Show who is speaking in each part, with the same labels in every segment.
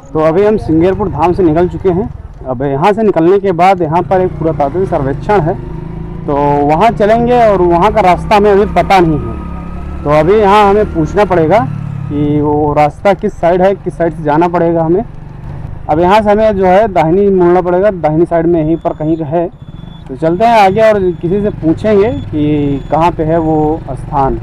Speaker 1: तो अभी हम सिंगेरपुर धाम से निकल चुके हैं। अब यहाँ से निकलने के बाद यहाँ पर एक पुरातात्विक सर्वेक्षण है, तो वहाँ चलेंगे और वहाँ का रास्ता हमें अभी पता नहीं है। तो अभी यहाँ हमें पूछना पड़ेगा कि वो रास्ता किस साइड है, किस साइड से जाना पड़ेगा हमें। अब यहाँ से हमें जो है दाहिनी मुड़ना पड़ेगा, दाहिनी साइड में यहीं पर कहीं है। तो चलते हैं आगे और किसी से पूछेंगे कि कहाँ पे है वो स्थान।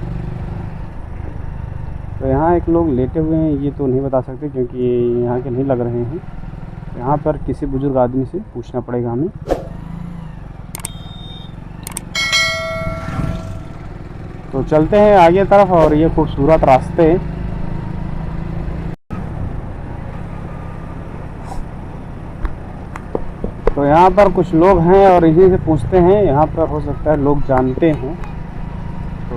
Speaker 1: तो यहाँ एक लोग लेटे हुए हैं, ये तो नहीं बता सकते क्योंकि यहाँ के नहीं लग रहे हैं। यहाँ पर किसी बुजुर्ग आदमी से पूछना पड़ेगा हमें। तो चलते हैं आगे तरफ और ये खूबसूरत रास्ते। तो यहाँ पर कुछ लोग हैं और इन्हीं से पूछते हैं, यहाँ पर हो सकता है लोग जानते हैं। तो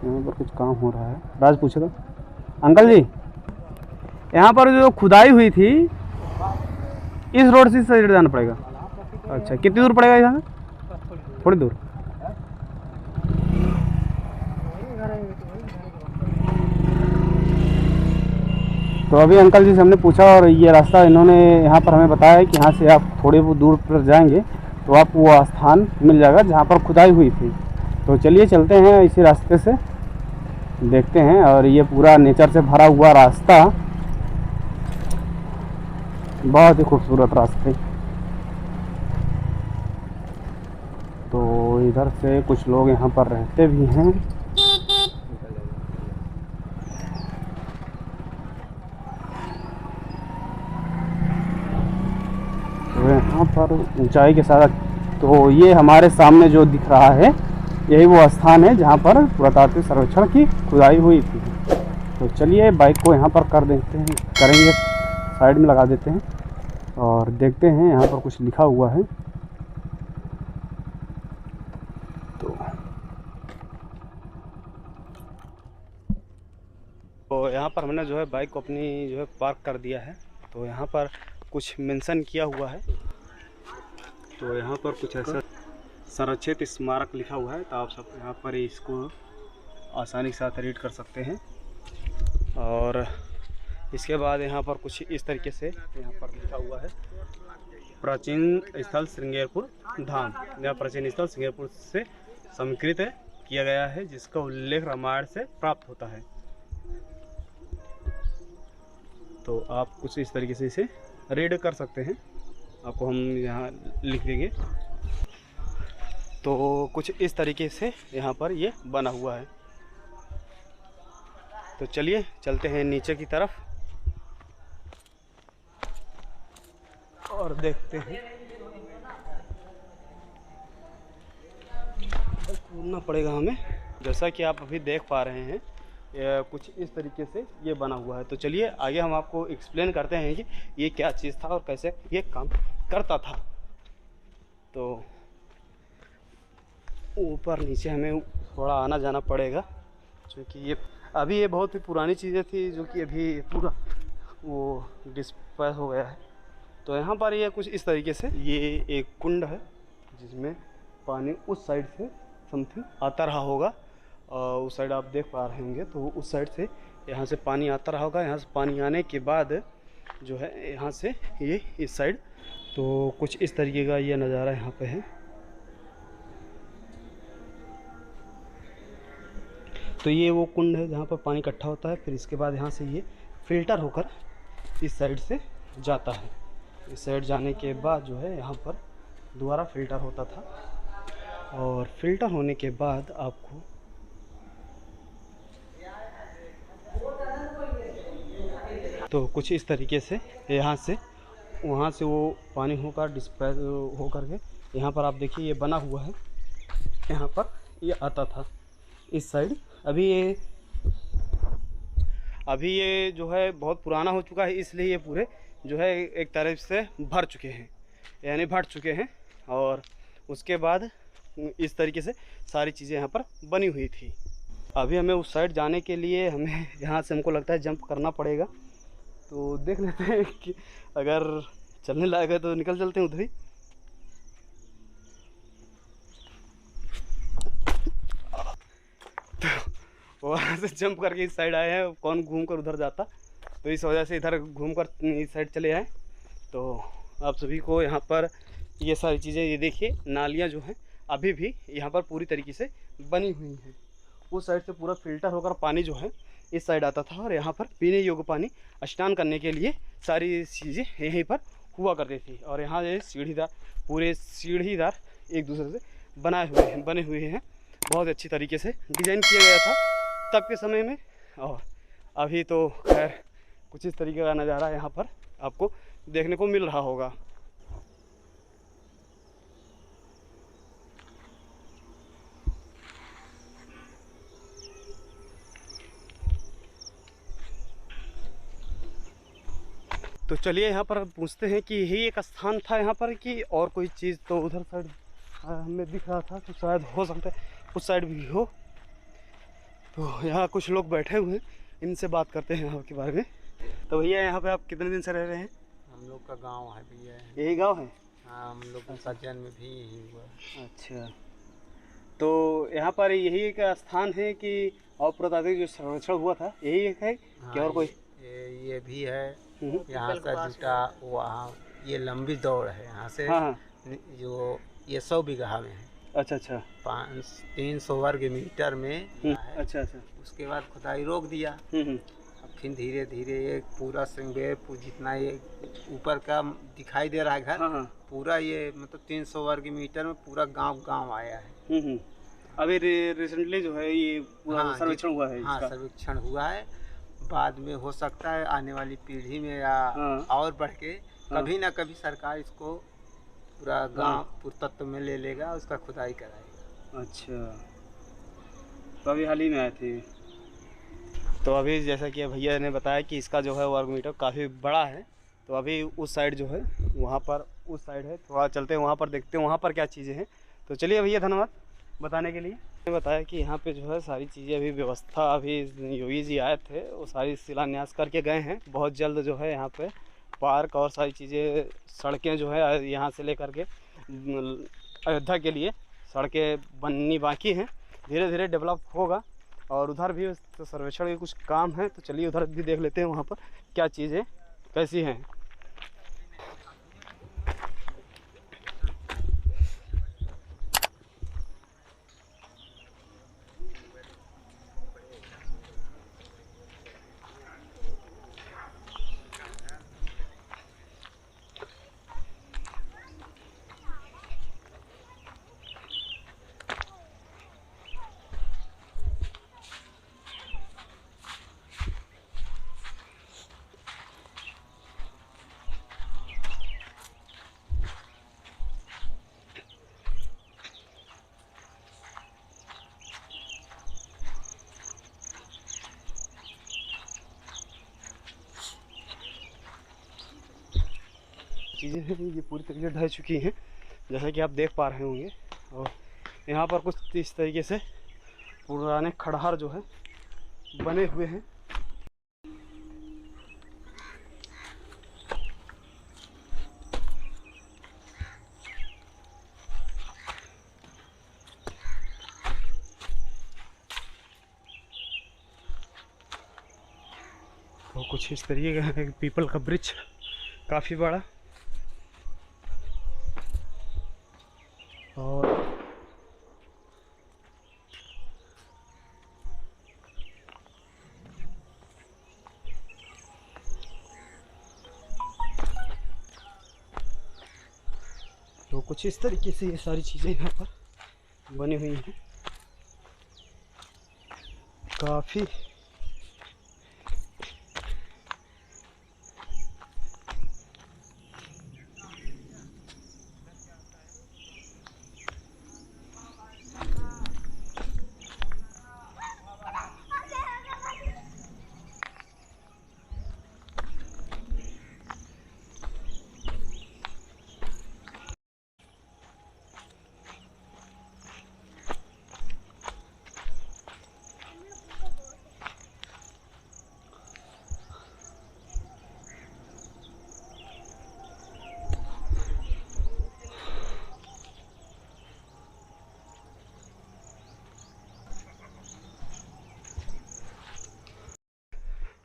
Speaker 1: यहाँ पर कुछ काम हो रहा है। राज पूछ रहा, अंकल जी यहाँ पर जो खुदाई हुई थी इस रोड से साइड जाना पड़ेगा? अच्छा, कितनी दूर पड़ेगा यहाँ? थोड़ी दूर। तो अभी अंकल जी से हमने पूछा और ये रास्ता इन्होंने यहाँ पर हमें बताया है कि यहाँ से आप थोड़े बहुत दूर पर जाएंगे तो आपको वो स्थान मिल जाएगा जहाँ पर खुदाई हुई थी। तो चलिए चलते हैं इसी रास्ते से, देखते हैं। और ये पूरा नेचर से भरा हुआ रास्ता, बहुत ही खूबसूरत रास्ते। तो इधर से कुछ लोग यहाँ पर रहते भी हैं। तो यहाँ पर ऊंचाई के साथ, तो ये हमारे सामने जो दिख रहा है यही वो स्थान है जहाँ पर पुरातात्विक सर्वेक्षण की खुदाई हुई थी। तो चलिए बाइक को यहाँ पर करेंगे, साइड में लगा देते हैं और देखते हैं यहाँ पर कुछ लिखा हुआ है। तो यहाँ पर हमने जो है बाइक को अपनी जो है पार्क कर दिया है। तो यहाँ पर कुछ मेंशन किया हुआ है, तो यहाँ पर कुछ ऐसा संरक्षित स्मारक लिखा हुआ है। तो आप सब यहाँ पर इसको आसानी के साथ रीड कर सकते हैं। और इसके बाद यहाँ पर कुछ इस तरीके से यहाँ पर लिखा हुआ है, प्राचीन स्थल श्रृंगेरपुर धाम। यह प्राचीन स्थल श्रृंगेरपुर से समीकृत किया गया है, जिसका उल्लेख रामायण से प्राप्त होता है। तो आप कुछ इस तरीके से इसे रीड कर सकते हैं, आपको हम यहाँ लिख देंगे। तो कुछ इस तरीके से यहाँ पर ये बना हुआ है। तो चलिए चलते हैं नीचे की तरफ और देखते हैं। घूमना पड़ेगा हमें, जैसा कि आप अभी देख पा रहे हैं कुछ इस तरीके से ये बना हुआ है। तो चलिए आगे हम आपको एक्सप्लेन करते हैं कि ये क्या चीज़ था और कैसे ये काम करता था। तो ऊपर नीचे हमें थोड़ा आना जाना पड़ेगा, क्योंकि ये बहुत ही पुरानी चीज़ें थी जो कि अभी पूरा वो डिस्पर्स हो गया है। तो यहाँ पर ये कुछ इस तरीके से ये एक कुंड है जिसमें पानी उस साइड से समथिंग आता रहा होगा। और उस साइड आप देख पा रहे होंगे, तो उस साइड से यहाँ से पानी आता रहा होगा। यहाँ से पानी आने के बाद जो है यहाँ से ये इस साइड, तो कुछ इस तरीके का ये नज़ारा यहाँ पे है। तो ये वो कुंड है जहाँ पर पानी इकट्ठा होता है। फिर इसके बाद यहाँ से ये फिल्टर होकर इस साइड से जाता है। इस साइड जाने के बाद जो है यहाँ पर दोबारा फिल्टर होता था, और फिल्टर होने के बाद आपको तो कुछ इस तरीके से यहाँ से वहाँ से वो पानी होकर डिस्पर्स हो करके यहाँ पर आप देखिए ये बना हुआ है। यहाँ पर ये आता था इस साइड। अभी ये जो है बहुत पुराना हो चुका है, इसलिए ये पूरे जो है एक तरह से भर चुके हैं, यानी भर चुके हैं। और उसके बाद इस तरीके से सारी चीज़ें यहाँ पर बनी हुई थी। अभी हमें उस साइड जाने के लिए हमें यहाँ से हमको लगता है जंप करना पड़ेगा। तो देख लेते हैं कि अगर चलने लायक है तो निकल चलते हैं उधर ही। तो वहाँ से जंप करके इस साइड आए हैं, कौन घूम कर उधर जाता, तो इस वजह से इधर घूम कर इस साइड चले आए। तो आप सभी को यहाँ पर ये सारी चीज़ें, ये देखिए नालियाँ जो हैं अभी भी यहाँ पर पूरी तरीके से बनी हुई हैं। उस साइड से पूरा फिल्टर होकर पानी जो है इस साइड आता था, और यहाँ पर पीने योग्य पानी, स्नान करने के लिए सारी चीज़ें यहीं पर हुआ करती थी। और यहाँ ये सीढ़ीदार, पूरे सीढ़ीदार एक दूसरे से बने हुए हैं। बहुत अच्छी तरीके से डिज़ाइन किया गया था तब के समय में, और अभी तो खैर कुछ इस तरीके का नज़ारा यहाँ पर आपको देखने को मिल रहा होगा। तो चलिए यहाँ पर पूछते हैं कि यही एक स्थान था यहाँ पर कि और कोई चीज़, तो उधर साइड हमें दिख रहा था, तो शायद हो सकता है उस साइड भी हो। तो यहाँ कुछ लोग बैठे हुए हैं, इनसे बात करते हैं यहाँ के बारे में। तो भैया यहाँ पे आप कितने दिन से रह रहे हैं?
Speaker 2: हम लोग का गांव है भैया।
Speaker 1: यही गांव है?
Speaker 2: हाँ, हम लोग का जन्म भी यही हुआ।
Speaker 1: अच्छा, तो यहाँ पर यही एक स्थान है कि और पुरातात्विक जो संरक्षण हुआ था यही एक है कि और कोई?
Speaker 2: ये भी है। यहाँ से जुटा वहाँ, ये लंबी दौड़ है यहाँ से।
Speaker 1: हाँ।
Speaker 2: जो ये 100 बीघा में है।
Speaker 1: अच्छा अच्छा।
Speaker 2: 300 वर्ग मीटर में।
Speaker 1: अच्छा अच्छा।
Speaker 2: उसके बाद खुदाई रोक दिया। अब फिर धीरे धीरे ये पूरा श्रृंगेर जितना ये ऊपर का दिखाई दे रहा है घर,
Speaker 1: हाँ।
Speaker 2: पूरा ये मतलब 300 वर्ग मीटर में पूरा गांव आया है।
Speaker 1: अभी रिसेंटली जो है ये पूरा सर्वेक्षण हुआ है।
Speaker 2: हाँ, सर्वेक्षण हुआ है। बाद में हो सकता है आने वाली पीढ़ी में या और बढ़ के कभी ना कभी सरकार इसको पूरा गांव पुरातत्व में ले लेगा, उसका खुदाई कराएगा।
Speaker 1: अच्छा, तो अभी हाल ही में आए थे। तो अभी जैसा कि भैया ने बताया कि इसका जो है वर्ग मीटर काफ़ी बड़ा है, तो अभी उस साइड जो है वहाँ पर उस साइड है, थोड़ा चलते हैं वहाँ पर, देखते हैं वहाँ पर क्या चीज़ें हैं। तो चलिए भैया, धन्यवाद बताने के लिए। मैंने बताया कि यहाँ पे जो है सारी चीज़ें अभी व्यवस्था, अभी योगी जी आए थे वो सारी शिलान्यास करके गए हैं। बहुत जल्द जो है यहाँ पे पार्क और सारी चीज़ें, सड़कें जो है यहाँ से लेकर के अयोध्या के लिए सड़कें बननी बाकी हैं, धीरे धीरे डेवलप होगा। और उधर भी तो सर्वेक्षण के कुछ काम है, तो चलिए उधर भी देख लेते हैं वहाँ पर क्या चीज़ें कैसी हैं। चीज़ें हैं ये पूरी तरीके ढह चुकी हैं, जैसा कि आप देख पा रहे होंगे। और यहाँ पर कुछ इस तरीके से पुराने खंडहर जो है बने हुए हैं। तो कुछ इस तरीके का पीपल का वृक्ष काफ़ी बड़ा, और तो कुछ इस तरीके से ये सारी चीज़ें यहाँ पर बनी हुई हैं काफ़ी।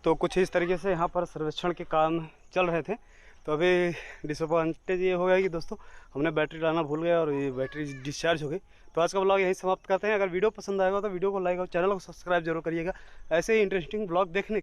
Speaker 1: तो कुछ इस तरीके से यहाँ पर सर्वेक्षण के काम चल रहे थे। तो अभी डिसअपॉइंटेज ये हो गया कि दोस्तों हमने बैटरी लाना भूल गए और ये बैटरी डिस्चार्ज हो गई। तो आज का ब्लॉग यहीं समाप्त करते हैं। अगर वीडियो पसंद आएगा तो वीडियो को लाइक और चैनल को सब्सक्राइब जरूर करिएगा ऐसे ही इंटरेस्टिंग ब्लॉग देखने